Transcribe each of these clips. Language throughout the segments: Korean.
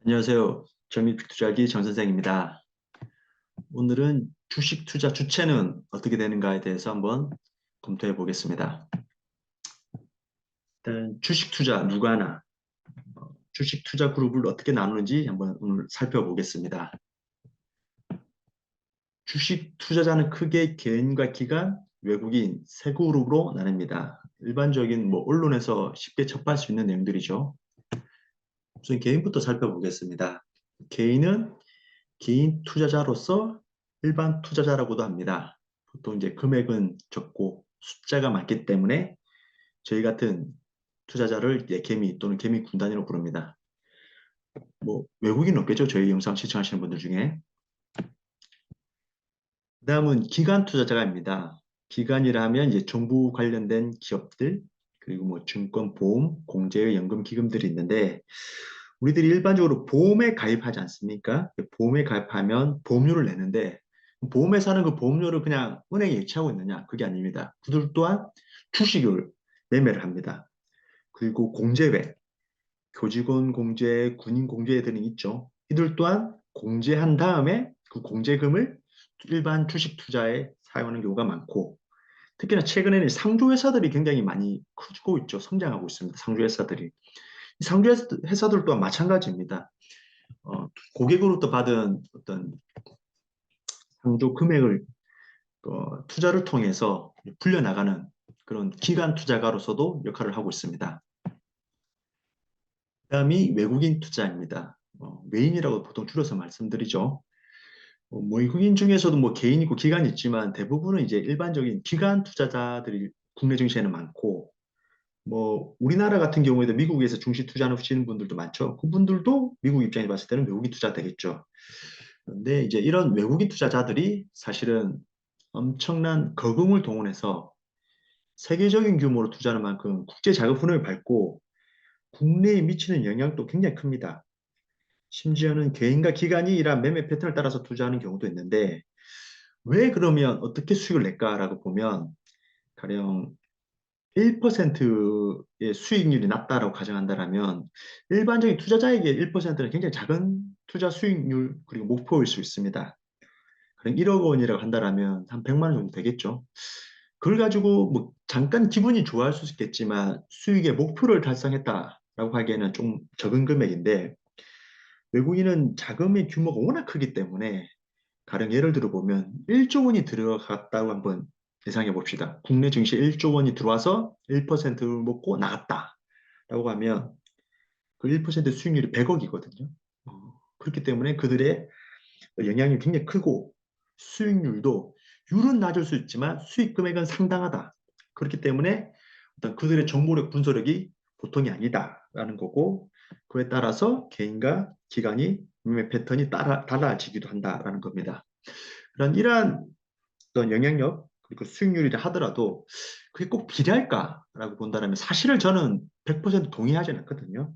안녕하세요. 정밀픽 투자기 정 선생입니다. 오늘은 주식 투자 주체는 어떻게 되는가에 대해서 한번 검토해 보겠습니다. 일단 주식 투자 누가 하나, 주식 투자 그룹을 어떻게 나누는지 한번 오늘 살펴보겠습니다. 주식 투자자는 크게 개인과 기관, 외국인 세 그룹으로 나뉩니다. 일반적인 언론에서 쉽게 접할 수 있는 내용들이죠. 우선 개인부터 살펴보겠습니다. 개인은 개인 투자자로서 일반 투자자라고도 합니다. 보통 이제 금액은 적고 숫자가 많기 때문에 저희 같은 투자자를 개미 또는 개미 군단이라고 부릅니다. 외국인 없겠죠? 저희 영상 시청하시는 분들 중에. 그다음은 기관 투자자가입니다. 기관이라 하면 이제 정부 관련된 기업들 그리고 증권, 보험, 공제, 연금 기금들이 있는데 우리들이 일반적으로 보험에 가입하지 않습니까? 보험에 가입하면 보험료를 내는데 보험에 사는 그 보험료를 그냥 은행에 예치하고 있느냐? 그게 아닙니다. 그들 또한 주식을 매매를 합니다. 그리고 공제회, 교직원 공제, 군인 공제 등이 있죠. 이들 또한 공제한 다음에 그 공제금을 일반 주식 투자에 사용하는 경우가 많고 특히나 최근에는 상조회사들이 굉장히 많이 커지고 있죠. 성장하고 있습니다. 상조회사들이. 상조회사들 또한 마찬가지입니다. 고객으로부터 받은 어떤 상조 금액을 투자를 통해서 불려나가는 그런 기관 투자가로서도 역할을 하고 있습니다. 그다음이 외국인 투자입니다. 외인이라고 보통 줄여서 말씀드리죠. 외국인 중에서도 개인 있고 기관이 있지만 대부분은 이제 일반적인 기관 투자자들이 국내 증시에는 많고 우리나라 같은 경우에도 미국에서 중시 투자하시는 분들도 많죠. 그분들도 미국 입장에 봤을 때는 외국인 투자 되겠죠. 그런데 이제 이런 외국인 투자자들이 사실은 엄청난 거금을 동원해서 세계적인 규모로 투자하는 만큼 국제 자금 흐름을 밟고 국내에 미치는 영향도 굉장히 큽니다. 심지어는 개인과 기관이 이러한 매매 패턴을 따라서 투자하는 경우도 있는데 왜 그러면 어떻게 수익을 낼까라고 보면 가령 1%의 수익률이 낮다라고 가정한다면 일반적인 투자자에게 1%는 굉장히 작은 투자 수익률 그리고 목표일 수 있습니다. 그럼 1억 원이라고 한다면 한 100만 원 정도 되겠죠. 그걸 가지고 잠깐 기분이 좋아할 수 있겠지만 수익의 목표를 달성했다라고 하기에는 좀 적은 금액인데 외국인은 자금의 규모가 워낙 크기 때문에 가령 예를 들어 보면 1조 원이 들어갔다고 한번 예상해 봅시다. 국내 증시에 1조 원이 들어와서 1%를 먹고 나갔다라고 하면 그 1% 수익률이 100억이거든요. 그렇기 때문에 그들의 영향이 굉장히 크고 수익률도 율은 낮을 수 있지만 수익 금액은 상당하다. 그렇기 때문에 어떤 그들의 정보력 분석력이 보통이 아니다라는 거고 그에 따라서 개인과 기관이 매매 패턴이 달라지기도 한다라는 겁니다. 이러한 어떤 영향력 그리고 수익률이라 하더라도 그게 꼭 필요할까라고 본다면 사실을 저는 100% 동의하지는 않거든요.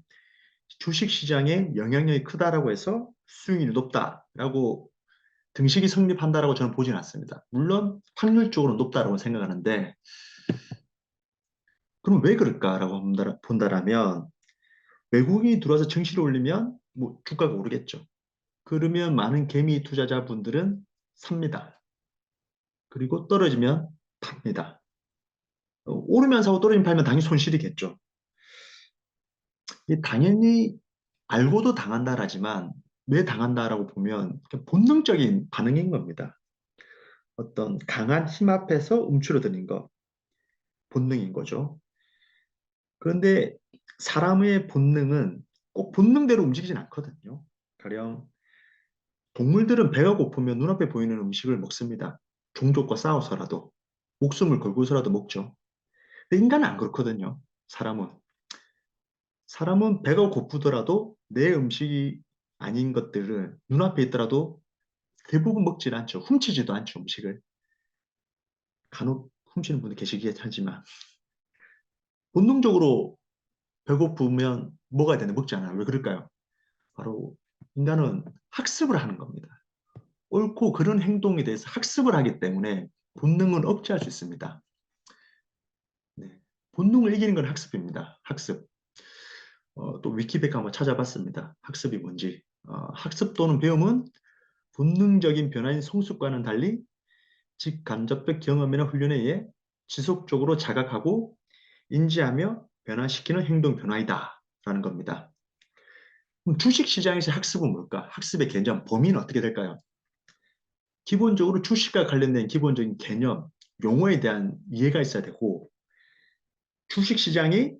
주식시장에 영향력이 크다라고 해서 수익률이 높다라고 등식이 성립한다라고 저는 보지는 않습니다. 물론 확률적으로 높다라고 생각하는데 그럼 왜 그럴까라고 본다라면 외국인이 들어와서 증시를 올리면 주가가 오르겠죠. 그러면 많은 개미 투자자분들은 삽니다. 그리고 떨어지면 팝니다. 오르면 사고 떨어지면 팔면 당연히 손실이겠죠. 당연히 알고도 당한다라지만 왜 당한다라고 보면 본능적인 반응인 겁니다. 어떤 강한 힘 앞에서 움츠러드는 것, 본능인 거죠. 그런데 사람의 본능은 꼭 본능대로 움직이진 않거든요. 가령 동물들은 배가 고프면 눈앞에 보이는 음식을 먹습니다. 종족과 싸워서라도 목숨을 걸고서라도 먹죠. 근데 인간은 안 그렇거든요. 사람은 배가 고프더라도 내 음식이 아닌 것들을 눈앞에 있더라도 대부분 먹질 않죠. 훔치지도 않죠, 음식을. 간혹 훔치는 분들 계시긴 하지만 본능적으로 배고프면 먹어야 되는데 먹지 않아요. 왜 그럴까요? 바로 인간은 학습을 하는 겁니다. 옳고 그런 행동에 대해서 학습을 하기 때문에 본능은 억제할 수 있습니다. 네. 본능을 이기는 건 학습입니다. 학습. 또 위키백과 한번 찾아봤습니다. 학습이 뭔지. 학습 또는 배움은 본능적인 변화인 성숙과는 달리 직간접적 경험이나 훈련에 의해 지속적으로 자각하고 인지하며 변화시키는 행동 변화이다. 라는 겁니다. 그럼 주식시장에서 학습은 뭘까? 학습의 개념, 범위는 어떻게 될까요? 기본적으로 주식과 관련된 기본적인 개념, 용어에 대한 이해가 있어야 되고, 주식시장이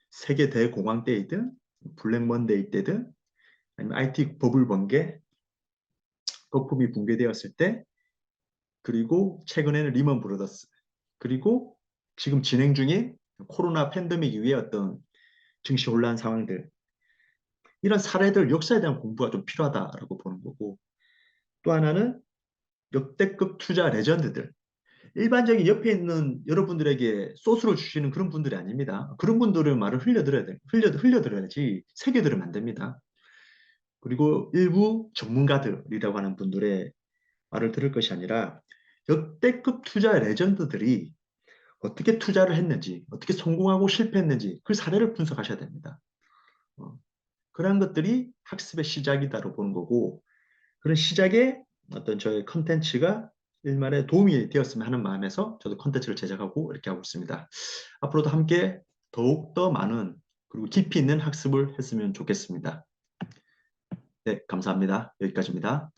세계 대공황 때이든 블랙먼데이 때든 아니면 IT 버블 번개, 거품이 붕괴되었을 때, 그리고 최근에는 리먼 브로더스, 그리고 지금 진행 중인 코로나 팬데믹 이후의 어떤 증시 혼란 상황들, 이런 사례들 역사에 대한 공부가 좀 필요하다라고 보는 거고, 또 하나는 역대급 투자 레전드들, 일반적인 옆에 있는 여러분들에게 소스를 주시는 그런 분들이 아닙니다. 그런 분들은 말을 흘려들어야 돼. 흘려들어야지 새겨들으면 안 됩니다. 그리고 일부 전문가들이라고 하는 분들의 말을 들을 것이 아니라 역대급 투자 레전드들이 어떻게 투자를 했는지, 어떻게 성공하고 실패했는지 그 사례를 분석하셔야 됩니다. 어, 그런 것들이 학습의 시작이다로 보는 거고, 그런 시작에 어떤 저의 컨텐츠가 일말에 도움이 되었으면 하는 마음에서 저도 컨텐츠를 제작하고 이렇게 하고 있습니다. 앞으로도 함께 더욱더 많은 그리고 깊이 있는 학습을 했으면 좋겠습니다. 네, 감사합니다. 여기까지입니다.